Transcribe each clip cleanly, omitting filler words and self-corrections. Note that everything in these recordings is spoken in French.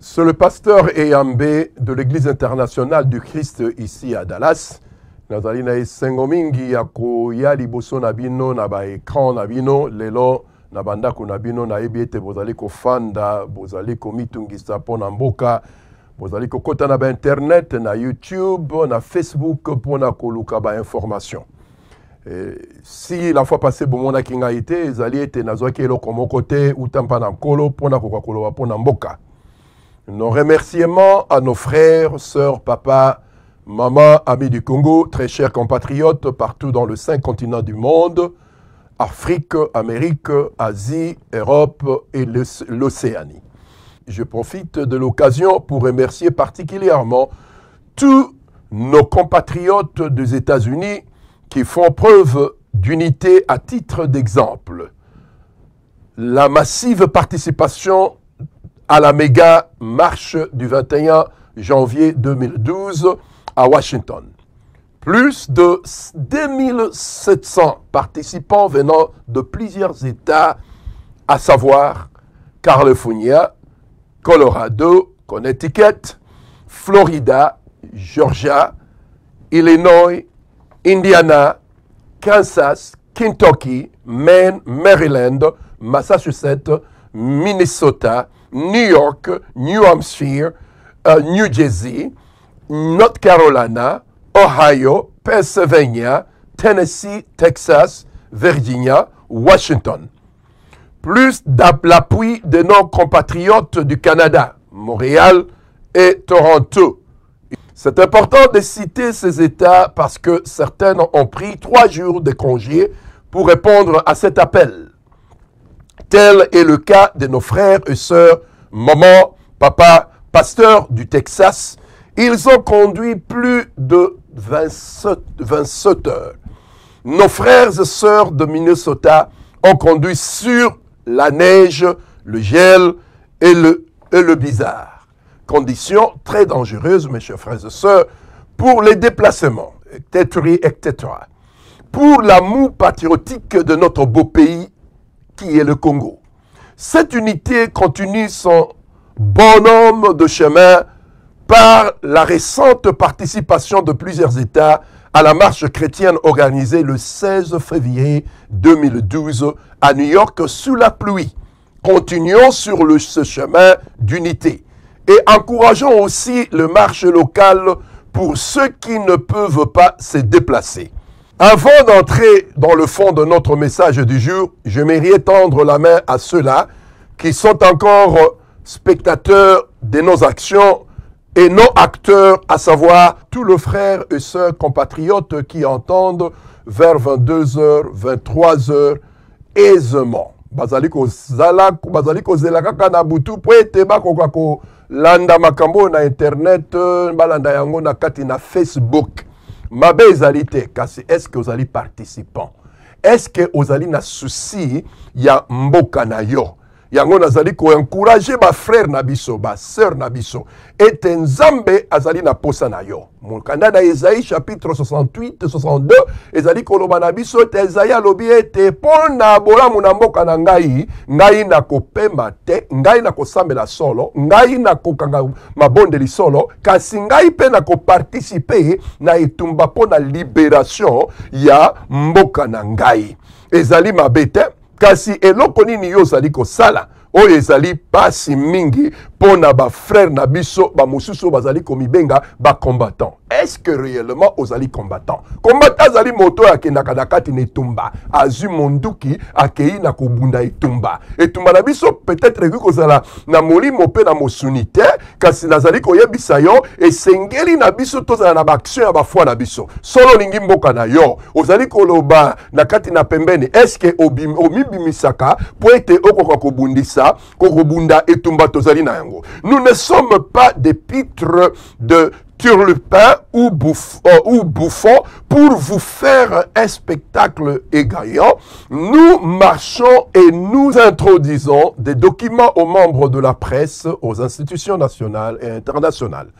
C'est le pasteur Eyambe de l'Église internationale du Christ ici à Dallas. Nazali na esengo mingi ya koya liboso na bino na ba écran na bino lelo na bandako na bino na yebi ete bozali kofanda bozali komitungisa pona mboka bozali kokota na ba internet na YouTube na Facebook pona koluka ba information. Si la fois passée bomona kinga ite ezali ete nazwaki eloko moko te utampa na nkolo pona kokakoloba pona mboka. Nos remerciements à nos frères, sœurs, papas, mamans, amis du Congo, très chers compatriotes partout dans le 5 continents du monde, Afrique, Amérique, Asie, Europe et l'Océanie. Je profite de l'occasion pour remercier particulièrement tous nos compatriotes des États-Unis qui font preuve d'unité à titre d'exemple. La massive participation à la méga marche du 21 janvier 2012 à Washington. Plus de 2700 participants venant de plusieurs États, à savoir California, Colorado, Connecticut, Florida, Georgia, Illinois, Indiana, Kansas, Kentucky, Maine, Maryland, Massachusetts, Minnesota, New York, New Hampshire, New Jersey, North Carolina, Ohio, Pennsylvania, Tennessee, Texas, Virginia, Washington. Plus d'appui de nos compatriotes du Canada, Montréal et Toronto. C'est important de citer ces États parce que certains ont pris 3 jours de congé pour répondre à cet appel. Tel est le cas de nos frères et sœurs, maman, papa, pasteurs du Texas. Ils ont conduit plus de 27 heures. Nos frères et sœurs de Minnesota ont conduit sur la neige, le gel et le blizzard. Conditions très dangereuses, mes chers frères et sœurs, pour les déplacements, etc. Pour l'amour patriotique de notre beau pays, qui est le Congo. Cette unité continue son bonhomme de chemin par la récente participation de plusieurs États à la marche chrétienne organisée le 16 février 2012 à New York sous la pluie. Continuons sur ce chemin d'unité et encourageons aussi le marche local pour ceux qui ne peuvent pas se déplacer. Avant d'entrer dans le fond de notre message du jour, j'aimerais tendre la main à ceux-là qui sont encore spectateurs de nos actions et nos acteurs, à savoir tous les frères et sœurs compatriotes qui entendent vers 22h, 23h aisément. Bazaliko zelaka kana butu po ete bakoko landa makambo na internet balanda yango na kati na Facebook. Mabe ezali te, kasi est-ce que vous allez participants? Est-ce que vous allez na souci ya mboka na yo? Yango nazali ko encourager ba frère na biso, ba sœur na biso. Et nzambe azali na posa na yo. Mon kanda Esaïe chapitre 68 62 ezali ko loba na biso te Esaïe alobi ete pona bolamu na mboka na ngai na kopemba te, ngai na kosambela solo, ngai na kokanga mabondeli solo, kasi ngai pe na ko participer na etumba pona libération ya mboka na ngai. Ezali mabete kasi eloko nini yo zali kosala oyo ezali pasi mingi pona ba frère na biso ba mosusu bazali komibenga ba combattant. Est-ce que réellement ozali combattant? Combattant azali moto akendaka na kati na etumba azu monduki akei na kobunda etumba. Etumba na biso peut-être que kozala na molimo pe na mosuni te kasi nazali koyebisa yo esengeli na biso tozala na ba action ya ba foi na biso. Solo lingi mboka na yo ozali koloba na kati na pembeni est-ce que omibimisaka po ete okoka kobundisa kokobunda etumba tozali na yango. Nous ne sommes pas des pitres de turlupins ou bouffons pour vous faire un spectacle égaillant. Nous marchons et nous introduisons des documents aux membres de la presse, aux institutions nationales et internationales.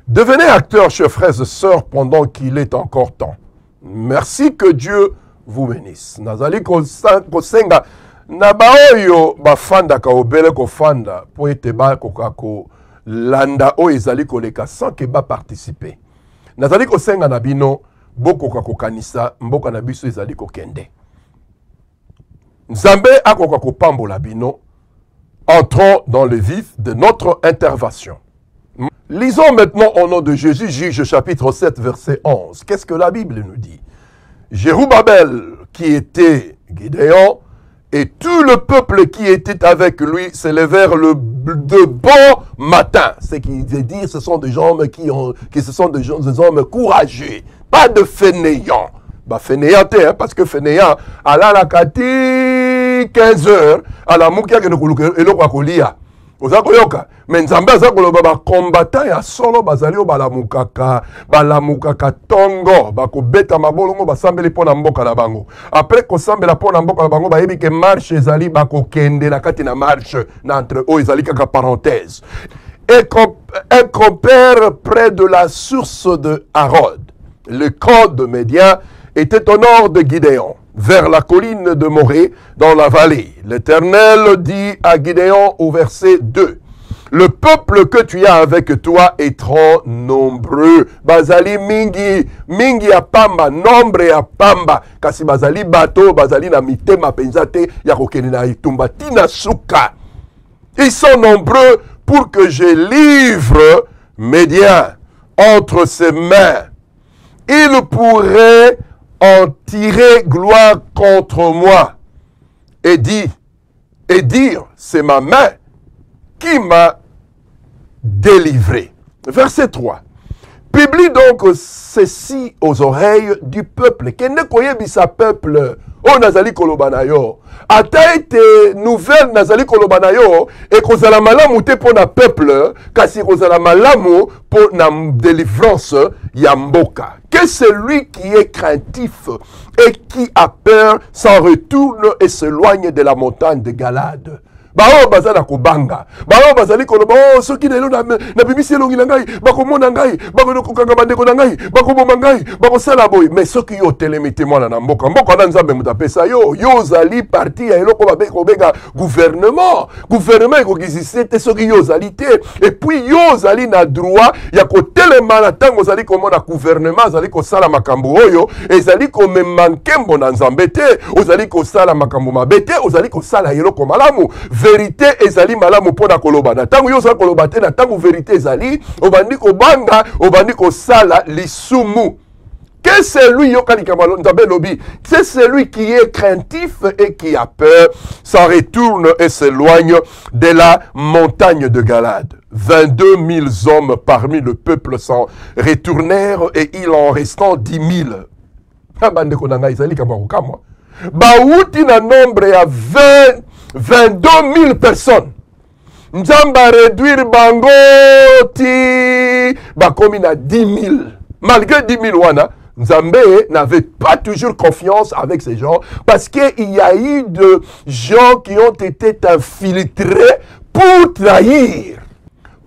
Devenez acteurs, chers frères et sœurs, pendant qu'il est encore temps. Merci, que Dieu vous bénisse. Nazali na baoyo bafanda ka obele ko fanda po ete ba ko landa o ezali koleka sans que ba participer. Nazali ko senga na bino boko ka kokanisa mboka na biso ezali kokende. Nzambe akoka kopambola bino. Entrons dans le vif de notre intervention. Lisons maintenant au nom de Jésus, Juge chapitre 7, verset 11. Qu'est-ce que la Bible nous dit? Jérubbabel, qui était Gideon, et tout le peuple qui était avec lui s'élevèrent de bon matin. Ce qui veut dire, ce sont des hommes des hommes courageux, pas de fainéants. Bah, fainéant, hein, parce que fainéant, à la kati 15 heures, à la moukia que nous kolia. Ozakoyoka, mais nzambe azakoloba ba combattant ya solo bazali o balamukaka tongo bakobeta mabolongo basambeli pona mboka na bango. Après ko sambela pona mboka na bango bayebi ke marche ezali bakokende na kati na marche na entre o ezali kaka parenthèse. Et compère près de la source de Harod. Le camp de Médian était au nord de Gideon, vers la colline de Morée, dans la vallée. L'Éternel dit à Gideon au verset 2, « Le peuple que tu as avec toi est trop nombreux. Bazali mingi, mingi ya pamba, nombre ya pamba. Kasi bazali bato, bazali na mitema penzate, ya kokeni na itumba, tina suka. Ils sont nombreux pour que je livre Médian entre ses mains. Il pourrait en tirer gloire contre moi et dire, c'est ma main qui m'a délivré. Verset 3. Publie donc ceci aux oreilles du peuple. Kende koyebi sa peuple, o nazali kolobanayo. Ata ete nouvelle nazali kolobanayo, et kozala malamu te pour na peuple, kasi kozala malamu pour na délivrance yamboka. Que celui qui est craintif et qui a peur s'en retourne et s'éloigne de la montagne de Galade. Bao bazala kobanga. Bao bazali koloba oh soki lelo na bimisi elongi na ngai, bakomona ngai, bakokanga bandeko na ngai, bakoboma ngai, bakosala boy. Mais soki yo telemite mwana na mboka, mboka na nzambe mutapesa yo, yo zali parti ya eloko babeka gouvernement. Gouvernement ekokizise te soki yo zali te. Et puis yo zali na droit ya kotelema na tango zali komona gouvernement zali kosala makambo oyo, ezali komema nkembo na nzambe te, ozali kosala makambo mabe te, ozali kosala eloko malamu. Vérité ezali malamu pona koloba na tangu yo sa koloba te na tangu vérité ezali obandi ko banga obandi ko sala lisumu. Que celui c'est celui qui est craintif et qui a peur s'en retourne et s'éloigne de la montagne de Galade. 22 000 hommes parmi le peuple s'en retournèrent et il en restant 10 000. Bandeko nanga ezali kamaruka moi. Bauti na nombre ya 22 000 personnes. Nzamba réduire bango ti bakomi na 10 000. Malgré 10 000 wana, Nzambe n'avait pas toujours confiance avec ces gens parce qu'il y a eu de gens qui ont été infiltrés pour trahir.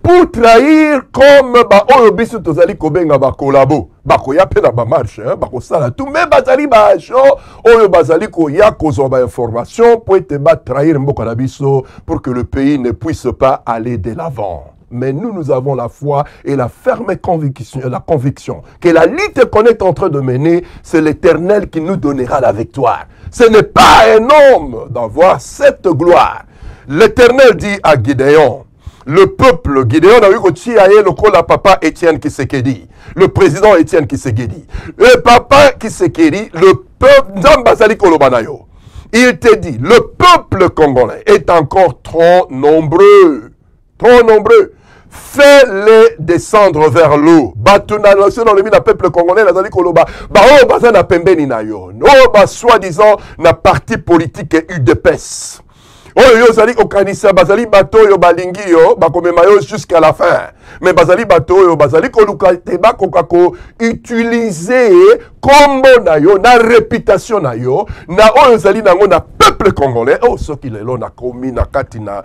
Pour trahir comme oyo biso tozali kobenga ba kolabo bakoya pe na ba marche bako sala tout mais bazali ba jo oyo bazali koya kozwa ba information pour ete ba trahir mboka na biso pour que le pays ne puisse pas aller de l'avant. Mais nous avons la foi et la ferme conviction que la lutte qu'on est en train de mener, c'est l'Éternel qui nous donnera la victoire. Ce n'est pas un homme d'avoir cette gloire. L'Éternel dit à Gideon, le peuple, Gideon a eu le papa Étienne Tshisekedi, le président Étienne Tshisekedi, le papa Tshisekedi, le peuple Nzambazali Kolobanayo. Il te dit, le peuple congolais est encore trop nombreux, trop nombreux. Fais-les descendre vers l'eau. Batuna dans le peuple congolais, la Koloba. Bao bazana pembeni na yo. No ba soi-disant na parti politique et UDPS. Oh yo zali okanisa bazali bato yo balingi yo bakomema yo jusqu'à la fin. Mais bazali bato yo bazali koluka te bakokako utiliser kombo na yo na réputation na yo na oyo zali nango na peuple congolais, oh, ce qui est là, na komi, na kati, na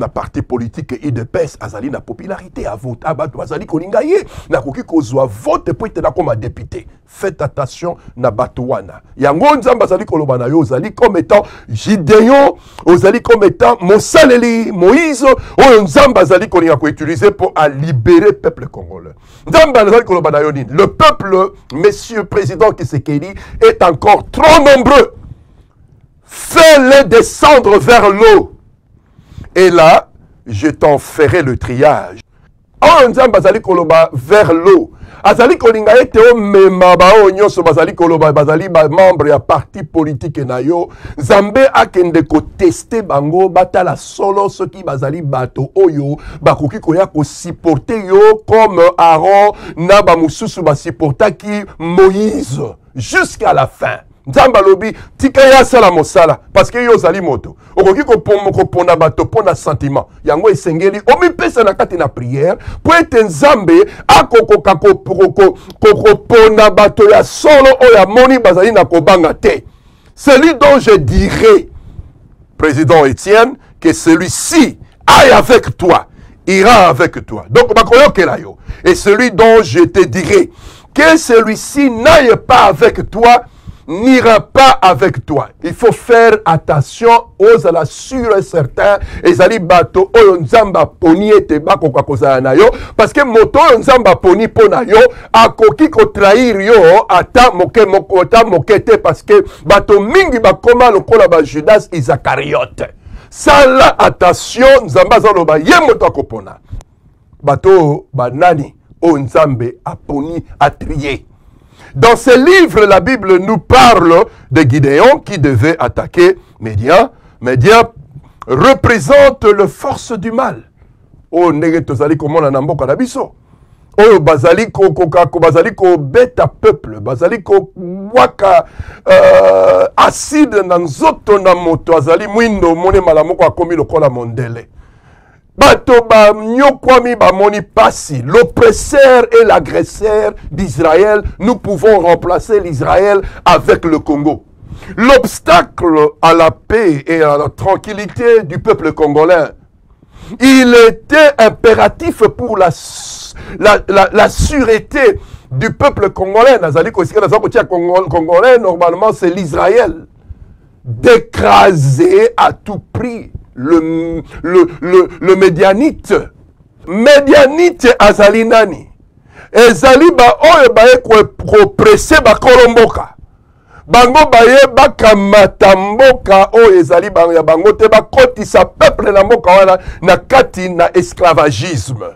parti politique IDPS, azali na popularité, à vote, azali kolingaye, na koki kozwa vote, pour être comme député. Faites attention, na batouana. Yango nzamba azali koloba na yo, azali comme étant Gideon, azali comme étant Mosaleli, Moïse, oh, nzamba azali kolinga ko utiliser pour libérer le peuple congolais. Nzamba azali koloba na yo nini. Le peuple, monsieur président Tshisekedi, est encore trop nombreux. Fais-les descendre vers l'eau. Et là, je t'en ferai le triage. Oh, nzamba azali koloba vers l'eau. Azali kolinga ete o mema ba o nyonso bazali koloba bazali ba membre ya parti politique na yo. Nzambe akende ko tester bango batala solo ceux qui bazali bato oyo bakoki koya ko supporter yo comme Aaron na ba mususu ba supportaki Moïse jusqu'à la fin. Nzamba lobi tika ya sala mosala parce que yo zali moto okoki ko pona bato pona sentiment yango esengeli omi pesa na kati na prière pour ete nzambe akokoka ko pona bato ya solo oya moni bazali na kobanga te. Celui dont je dirai, président Étienne, que celui-ci aille avec toi, ira avec toi. Donc bakoyokela yo. Et celui dont je te dirai que celui-ci n'aille pas avec toi, n'ira pas avec toi. Il faut faire attention aux à la sûre et certain ezali bato oyo nzamba poni ete bakoka kozala na yo parce que moto oyo nzamba poni pona yo akoki ko trahir yo ata moke te parce que bato mingi bakoma lokola ba Judas Iscariote. Sala attention nzamba zaloba ye moto akopona. Bato banani o nzambe aponi atrier. Dans ce livre, la Bible nous parle de Gideon qui devait attaquer Médian. Médian représente la force du mal. Oh, nege tozali komona na mboka na biso. Oh, bazali ko beta peuple, bazali ko waka acide na nzoto na moto azali mwindo mone malamoko akomi lokola mondele. Bato ba nyokwami ba moni pasi, l'oppresseur et l'agresseur d'Israël, nous pouvons remplacer l'Israël avec le Congo. L'obstacle à la paix et à la tranquillité du peuple congolais, il était impératif pour la sûreté du peuple congolais. Congolais, normalement, c'est l'Israël. D'écraser à tout prix le médianite. Médianite azali nani. Ezali ba oye baye ko presse ba kolomboka. Bango baye bakamata mboka o ezali ya bango te bakotisa peuple na mboka wana na kati na esclavagisme.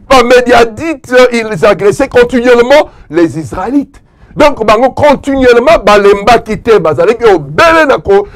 Ba médianite, ils agressaient continuellement les Israélites. Donc, bango continuellement, balemba kite, bazali ki obele nako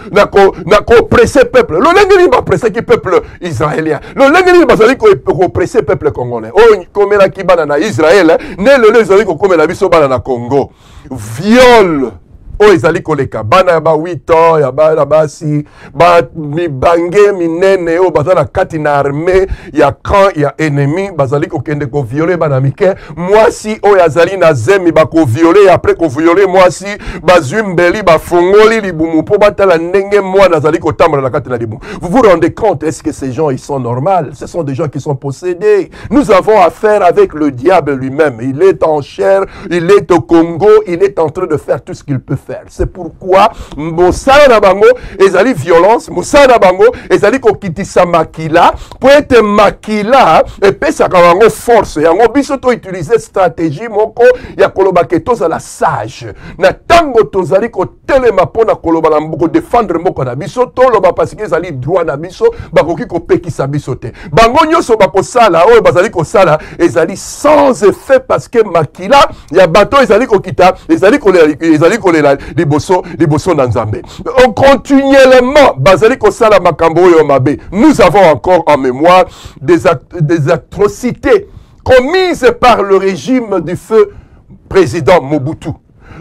presser peuple. Lo lengeli ba presser ki peuple israélien. Lo lengeli bazali ko presser peuple congolais. Oh, komela ki bana na Israël, ne le bazali ko komela biso bana na Congo. Viol. Oh, ezali koleka bana ya ba 8 ans ya ba basi ba mibange minene o bazana kati na armée ya camp ya ennemi bazali ko kende ko violer bana mike mwasi o yazali na zemi ba ko violer après ko violer mwasi bazumbeli ba fongoli libumu po batala ndenge mwa nazali ko tambola na kati na libumu. Vous vous rendez compte, est-ce que ces gens ils sont normaux? Ce sont des gens qui sont possédés. Nous avons affaire avec le diable lui-même. Il est en chair, il est au Congo, il est en train de faire tout ce qu'il peut faire. C'est pourquoi Moussa na bango ezali violence, Moussa na bango ezali kokitisa makila pour être makila et pesa bango force. Yango biso to utiliser stratégie moko ya koloba ke tozala sage. Na tango tozali ko telema pona koloba na mboko défendre moko na biso to loba parce que ezali droit na biso bakoki ko pekisa biso te. Bango nyonso bakosala oyo bazali kosala ezali sans effet parce que makila ya bato ezali kokita ezali kolela liboso na Nzambe. Continuellement bazali kosala makambo oyo mabe. Nous avons encore en mémoire des atrocités commises par le régime du feu président Mobutu.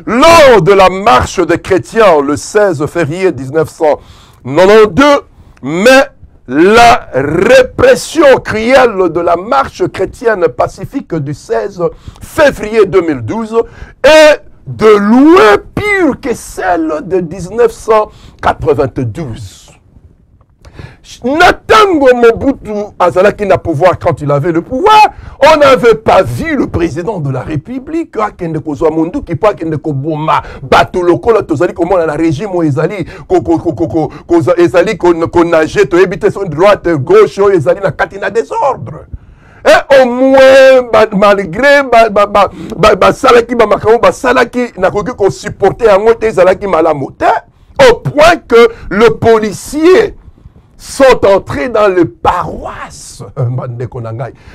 Lors de la marche des chrétiens le 16 février 1992, mais la répression cruelle de la marche chrétienne pacifique du 16 février 2012 et de loin pire que celle de 1992. Natango Mobutu Azalaki n'a pouvoir quand il avait le pouvoir, on n'avait pas vu le président de la République Akende Kozwa Mundu qui pas Akende Koboma bato lokola tozali comment la régime ezali ezali qu'on nage to éviter son droite gauche ezali na katina désordre. Et au moins malgré salaki makambo salaki na koki ko supporter en moté ezalaki malamote au point que le policier sont entrés dans les paroisses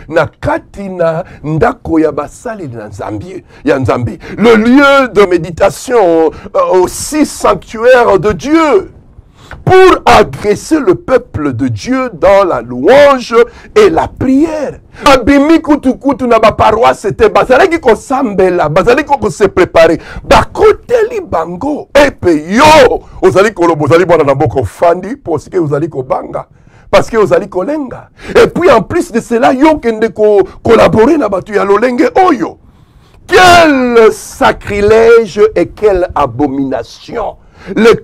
na katina ndako ya basali na Nzambi ya Nzambi, le lieu de méditation aussi sanctuaire de Dieu, pour agresser le peuple de Dieu dans la louange et la prière. Abimi kutu kutu na ba paroisse c'était bazalaki ko sambela, bazalaki ko se préparer bakoteli bango epe yo ozali ko bozali bwana na boko fandi parce que ozali ko banga, parce que ozali ko lenga, et puis en plus de cela yo kende ko collaborer na batu ya lolenge oyo. Quel sacrilège et quelle abomination! Les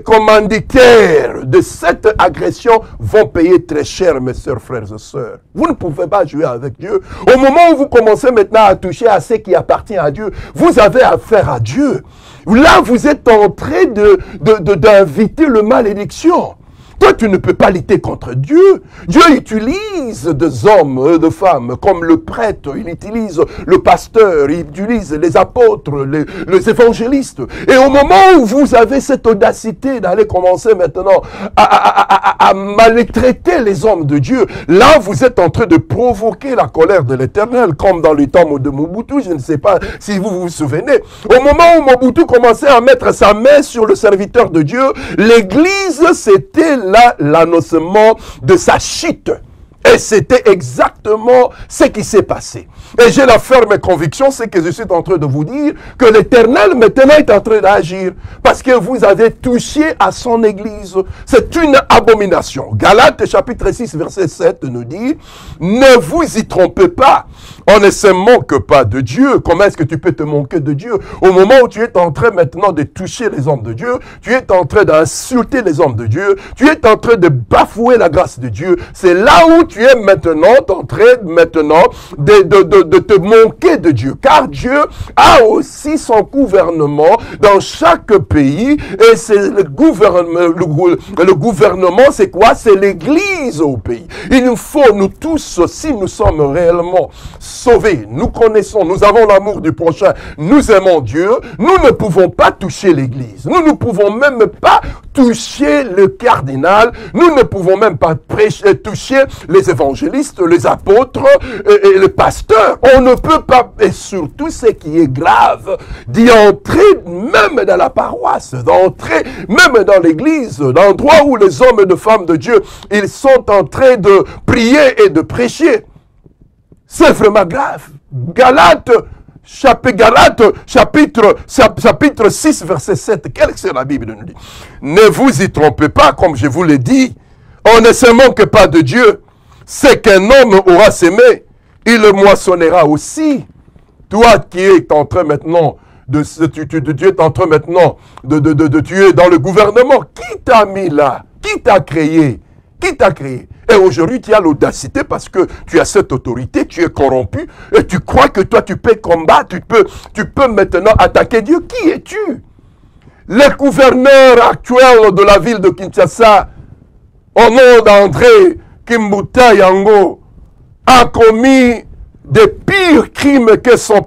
commanditaires de cette agression vont payer très cher, mes sœurs, frères et sœurs. Vous ne pouvez pas jouer avec Dieu. Au moment où vous commencez maintenant à toucher à ce qui appartient à Dieu, vous avez affaire à Dieu. Là, vous êtes en train d'inviter le malédiction. Toi, tu ne peux pas lutter contre Dieu. Dieu utilise des hommes et des femmes comme le prêtre, il utilise le pasteur, il utilise les apôtres, les évangélistes. Et au moment où vous avez cette audacité d'aller commencer maintenant à maltraiter les hommes de Dieu, là, vous êtes en train de provoquer la colère de l'Éternel, comme dans le temps de Mobutu. Je ne sais pas si vous vous souvenez. Au moment où Mobutu commençait à mettre sa main sur le serviteur de Dieu, l'Église, c'était l'annoncement de sa chute. Et c'était exactement ce qui s'est passé. Et j'ai la ferme conviction, c'est que je suis en train de vous dire que l'Éternel maintenant est en train d'agir. Parce que vous avez touché à son église. C'est une abomination. Galates chapitre 6 verset 7 nous dit, ne vous y trompez pas. On ne se moque pas de Dieu. Comment est-ce que tu peux te moquer de Dieu? Au moment où tu es en train maintenant de toucher les hommes de Dieu, tu es en train d'insulter les hommes de Dieu, tu es en train de bafouer la grâce de Dieu. C'est là où tu es maintenant en train de te moquer de Dieu. Car Dieu a aussi son gouvernement dans chaque pays. Et c'est le gouvernement, c'est quoi? C'est l'Église au pays. Il nous faut, nous tous, si nous sommes réellement sauvés, nous connaissons, nous avons l'amour du prochain, nous aimons Dieu, nous ne pouvons pas toucher l'Église. Nous ne pouvons même pas toucher le cardinal. Nous ne pouvons même pas toucher les évangélistes, les apôtres et les pasteurs. On ne peut pas, et surtout ce qui est grave, d'y entrer même dans la paroisse, d'entrer même dans l'église, l'endroit où les hommes et les femmes de Dieu, ils sont en train de prier et de prêcher. C'est vraiment grave. Galates chapitre 6, verset 7. Qu'est-ce que la Bible nous dit? Ne vous y trompez pas, comme je vous l'ai dit. On ne se moque pas de Dieu. C'est qu'un homme aura semé, il le moissonnera aussi. Toi qui es en train maintenant tu es en train maintenant tu es dans le gouvernement. Qui t'a mis là? Qui t'a créé? Qui t'a créé? Et aujourd'hui, tu as l'audacité parce que tu as cette autorité, tu es corrompu et tu crois que toi, tu peux combattre, tu peux maintenant attaquer Dieu. Qui es-tu? Le gouverneur actuel de la ville de Kinshasa, au nom d'André Kimbuta Yango, a commis des pires crimes que son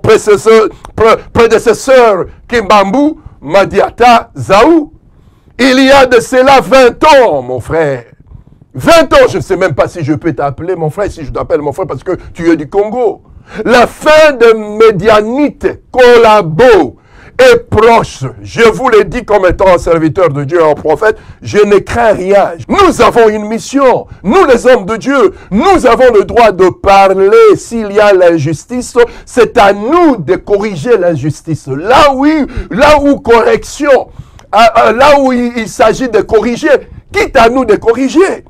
prédécesseur Kimbambu Madiata Zaou. Il y a de cela 20 ans, mon frère. 20 ans, je ne sais même pas si je peux t'appeler mon frère, si je t'appelle mon frère parce que tu es du Congo. La fin de Médianite, Collabo, est proche. Je vous l'ai dit comme étant un serviteur de Dieu, un prophète, je ne crains rien. Nous avons une mission. Nous, les hommes de Dieu, nous avons le droit de parler s'il y a l'injustice. C'est à nous de corriger l'injustice. Là où correction, là où il s'agit de corriger, quitte à nous de corriger.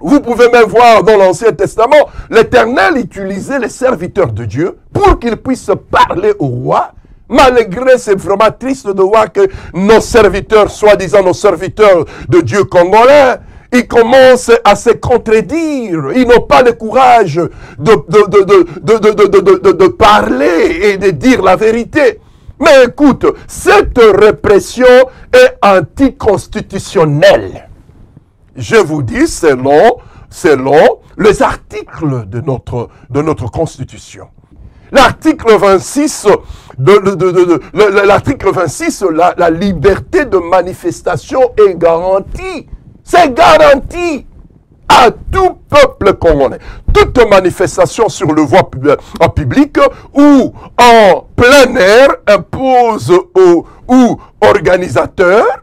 Vous pouvez même voir dans l'Ancien Testament, l'Éternel utilisait les serviteurs de Dieu pour qu'ils puissent parler au roi. Malgré, c'est vraiment triste de voir que nos serviteurs, soi-disant nos serviteurs de Dieu congolais, ils commencent à se contredire. Ils n'ont pas le courage de parler et de dire la vérité. Mais écoute, cette répression est anticonstitutionnelle. Je vous dis, selon les articles de notre Constitution. L'article 26, l'article 26, la liberté de manifestation est garantie. C'est garanti à tout peuple congolais. Toute manifestation sur le voie en public ou en plein air impose aux organisateurs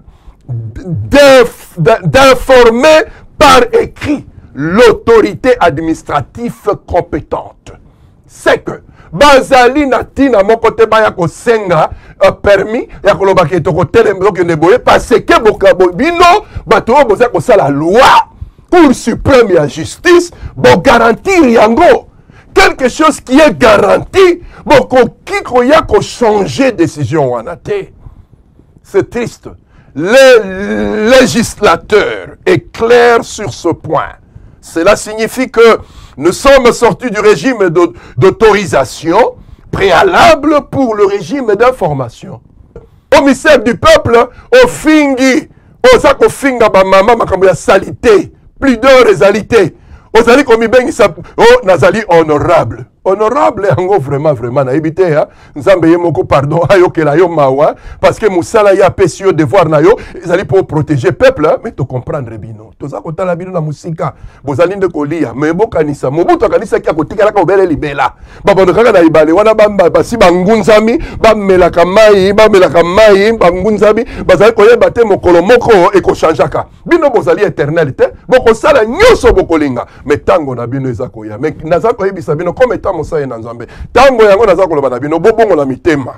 d'informer par écrit l'autorité administrative compétente. C'est que bazali na tina moko te ba ya kosenga permis ya koloba ke to kotele mboke neboye parce que bokabo bino bato boza ko sala loi Cour suprême ya justice bo garantir yango quelque chose qui est garanti boko kiko ya ko changer décision wana te. C'est triste. Le législateur est clair sur ce point. Cela signifie que nous sommes sortis du régime d'autorisation préalable pour le régime d'information. Au ministère du peuple, au fingi, au sako finga ba mama makambo ya salité, plus de réalité. Aux ali komi bengi sa oh nazali honorable. Honorable yango vraiment na ebité hein. Nzambe yemoko pardon ayokela yo mawa parce que musala ya pesi yo devoir na yo ezali pour protéger peuple hein? Mais to comprendre bino. Toza kotala bino na musika. Bozali nde kolia mais bokanisa mobutu akanisa kia kotikala ka obele libela. Babondo kaka na ibale wana bamba basi bangunzami bamelaka mai bangunzami bazali koyeba te mokolo moko ekochangeaka. Bino bozali éternalité boko sala nyoso bokolinga mais tango na bino ezakoya mais naza koyebisa bino comme étant mosaye na nzambe tango yango naza koloba na bino bobongola mitema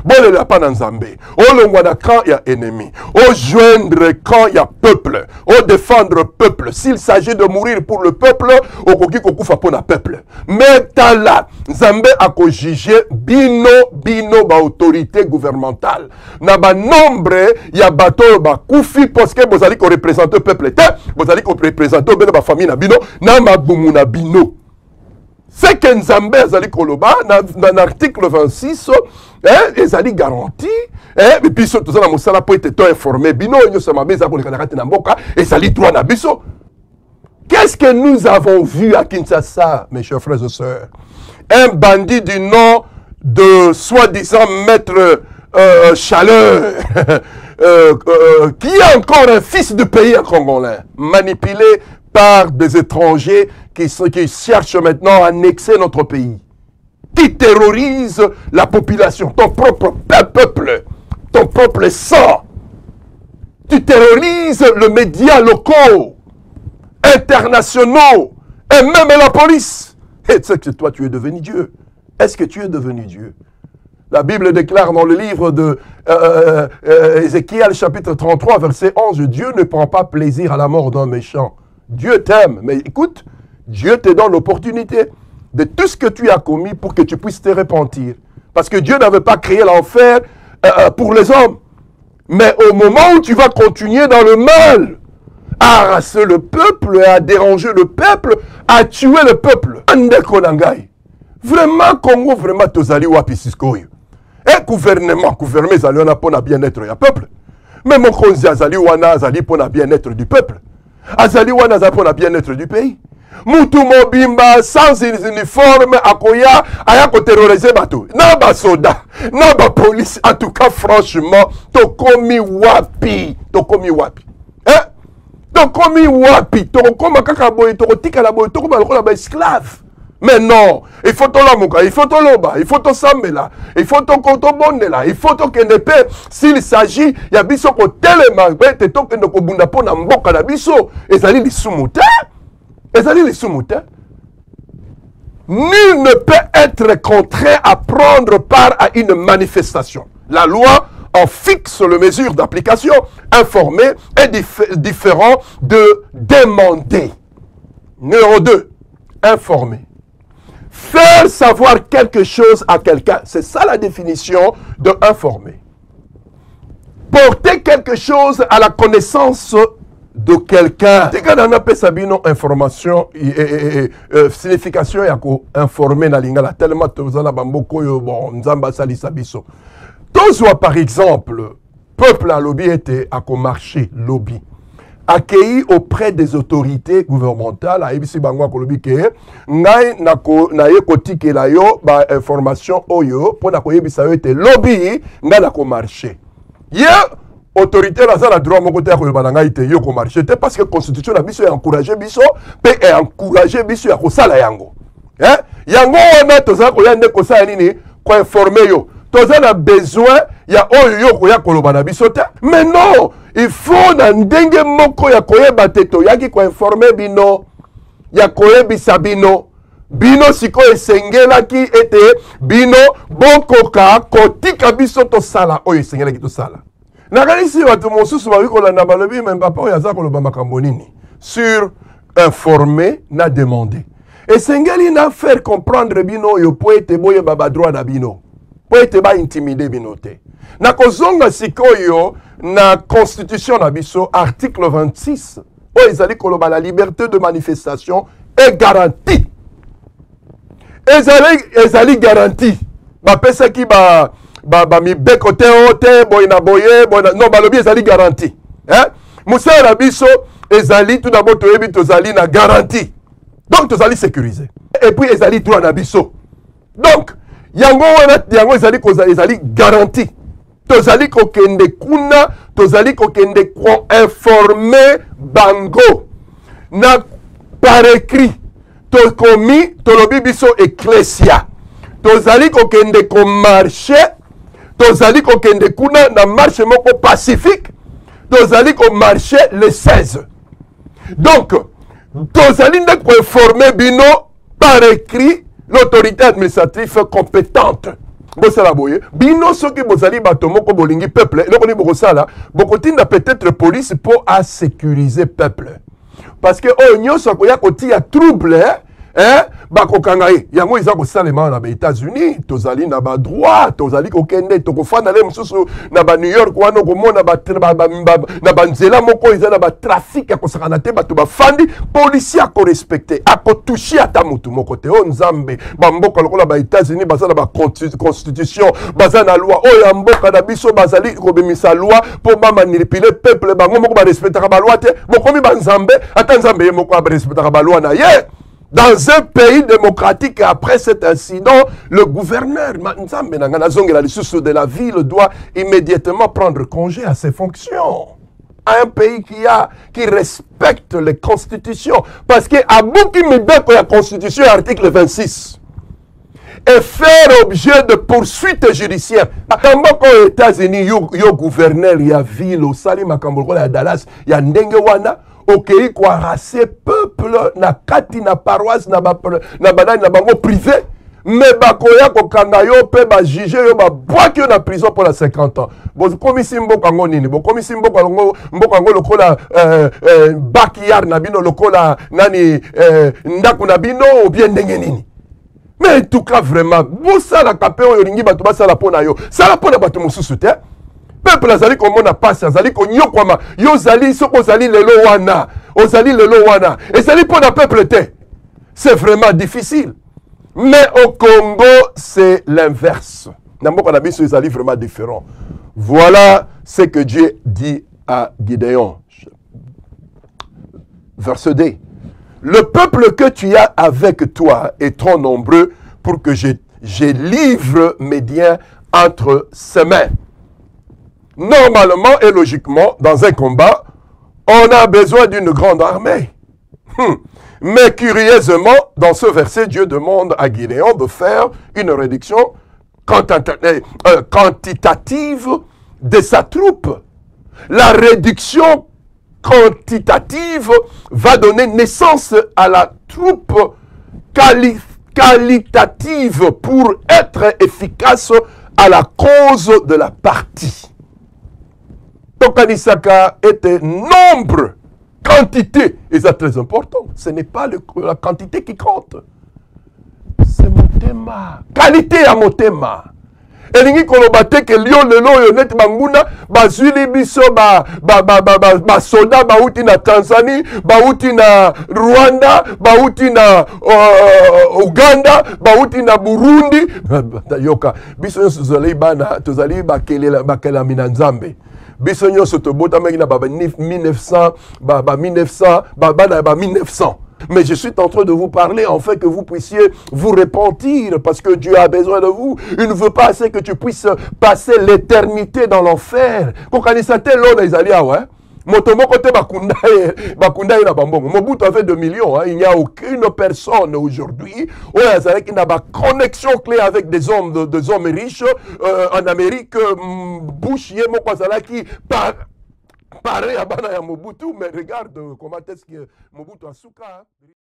bolela pa na nzambe olongwa na camp ya ennemi ojoindre camp ya peuple odéfendre peuple s'il s'agit de mourir pour le peuple okoki kokufa po na peuple mais tala nzambe akojuge bino ba autorité gouvernementale na ba nombre ya bato bakufi parce que bozali ko représenter peuple te bozali ko représenter bino ba famille na bino na mabumu na bino. C'est que Nzambe azali koloba dans l'article 26 ezali garanti et puis surtout ça na mosala po ete to informé bino nyo sama beza ko lekana na mboka ezali droit na biso. Qu'est-ce que nous avons vu à Kinshasa, mes chers frères et sœurs? Un bandit du nom de soi-disant maître Chaleur qui est encore un fils de pays congolais, manipulé par des étrangers qui cherchent maintenant à annexer notre pays, qui terrorisent la population, ton propre peuple, ton propre sang. Tu terrorises les médias locaux, internationaux, et même la police. Et c'est que toi, tu es devenu Dieu. Est-ce que tu es devenu Dieu? La Bible déclare dans le livre de Ézéchiel, chapitre 33, verset 11, Dieu ne prend pas plaisir à la mort d'un méchant. Dieu t'aime, mais écoute, Dieu te donne l'opportunité de tout ce que tu as commis pour que tu puisses te repentir. Parce que Dieu n'avait pas créé l'enfer pour les hommes. Mais au moment où tu vas continuer dans le mal, à harasser le peuple, à déranger le peuple, à tuer le peuple. Vraiment, Congo, vraiment, tozali wapi siskoyo. Et gouvernement zali wana pona bien-être ya peuple. Mais mon konzi azali wana azali pona bien-être du peuple. Azali wana azali pona bien-être du pays. Mutu mobimba sans uniforme akoya aya ko terroriser bato. Na ba soda, na ba police. En tout cas, franchement, tokomi wapi. Hein? Tokomi wapi. Tokoma kaka boy, tokotika la boy, tokoma lokola ba esclave. Mais non, il faut to lamuka, il faut to loba, il faut to sambela, il faut to kotobondela, il faut to kenepe. S'il s'agit, ya biso ko telema, te to kende ko bunda pona mboka na biso, ezali lisumuta. Nul ne peut être contraint à prendre part à une manifestation. La loi en fixe les mesures d'application. Informer est différent de demander. Numéro 2, informer. Faire savoir quelque chose à quelqu'un. C'est ça la définition de informer. Porter quelque chose à la connaissance de quelqu'un. Tika na pesa bino information signification ya ko informer na lingala tellement tozala bamboko yo bon nzamba salisa biso. Tozwa par exemple peuple à lobby était à marché lobby accueilli auprès des autorités gouvernementales à ibisi bangwa ko lobby ke ngai na ye kotike la yo ba information oyo pona ko yebisa yo te lobby ngai na ko marché. Yeah. Autorité la zala droit mon côté ko bananga ite yo ko marché te parce que constitution la biso encourager biso pe encourager biso ya ko sala yango yango on toza ko yande ko sala nini ko informer yo toza na besoin ya oyo yo ko ya ko lobana biso te mais non il faut na ndenge moko ya ko yeba te to yaki ko informer bino ya ko yebisa bino bino siko esengelaki ete bino bokoka kotika biso to sala oyo esengelaki to sala. Nakanisi watu mosusu bawikolanda balobi même papa oyo aza koloba makambo nini sur informer na demander. Esengeli na faire comprendre bino oyo po ete boyeba ba droit na bino. Po ete ba intimider bino te. Na kozonga sikoyo na constitution na biso article 26 oyo ezali koloba la liberté de manifestation est garantie. Ezali garantie. Bapesaki mi beko te ote boyina boye boyina non balobi ezali garantie Moussa na biso ezali tout d'abord toyebi tozali na garantie donc tozali sécurisé et puis ezali droit na biso donc yango ezali garantie tozali kokende kuna tozali kokende ko informer bango na par écrit tokomi tolobi biso ecclesia tozali kokende ko marché tozali kokende kuna na marche moko pacifique tozali ko marché le 16 donc tozali nde ko informer bino par écrit l'autorité administrative compétente bosala boye bino soki bozali bato moko bolingi peuple eloko ni bokosala bokotinda peut-être police pour à sécuriser peuple parce que oyo nyonso akoya kotia trouble bakokanga ye yango eza kosalema na ba États-Unis tozali na ba droit tozali kokende tokofanda le mususu na ba New York wana komona na ba nzela moko eza na ba trafic ya kosakana te bato bafandi policier ako respecter ako toucher ata mutu moko te o nzambe bamboka lokola ba États-Unis baza na ba constitution baza na loi oyo mboka na biso bazali kobimisa loi po ba manipuler peuple bango moko ba respectaka ba loi te bokomi ba nzambe ata nzambe ye moko ba respectaka ba loi na ye. Dans un pays démocratique, après cet incident, le gouverneur de la ville doit immédiatement prendre congé à ses fonctions. Un pays qui respecte les constitutions. Parce que à beaucoup de la constitution, article 26, et faire objet de poursuites judiciaires. Quand aux États-Unis, il y a gouverneur, il y a ville, au Salim, à Dallas, il y a Ndengewana. Okei kwa rase peuple na kati na paroisse na banani na bango privé mais bakoya ko kanga yo pe ba juger yo ba boaki yo na prison pour la 50 ans bo komisi mboka ngo nini bo komisi mboka ngo lokola backyard na bino lokola nani ndaku na bino ou bien ndenge nini mais en tout cas vraiment bo sala kapé oyo lingi bato ba sala pona yo sala pona bato mosusu te peuple azali komona pasi azali konyokwama yo zali soko zali lelo wana ozali lelo wana ezali pona peuple te c'est vraiment difficile mais au Congo c'est l'inverse na mboka na biso ezali vraiment différent. Voilà ce que Dieu dit à Gideon verset 2. Le peuple que tu as avec toi est trop nombreux pour que je livre mes biens entre ses mains. Normalement et logiquement, dans un combat, on a besoin d'une grande armée. Mais curieusement, dans ce verset, Dieu demande à Gideon de faire une réduction quantitative de sa troupe. La réduction quantitative va donner naissance à la troupe qualitative pour être efficace à la cause de la partie. Tokanisaka était nombre, quantité, et c'est très important. Ce n'est pas la quantité qui compte. C'est motema. Qualité à motema. Elingi kolobate ke lion lelo yo net banguna bazwili biso ba soda bauti na Tanzanie, bauti na Rwanda, bauti na Uganda, bauti na Burundi. Yoka biso yo tozali bana tozali bakela minanzambe. Biso yo sotobota meki na 1900 1900. Mais je suis en train de vous parler en fait que vous puissiez vous repentir parce que Dieu a besoin de vous. Il ne veut pas assez que tu puisses passer l'éternité dans l'enfer. Mobutu a fait 2 millions. Il n'y a aucune personne aujourd'hui qui n'a pas connexion clé avec des hommes riches en Amérique. Bush, qui pareil à Bana ya Mobutu, mais regarde comment est-ce que Mobutu a souka.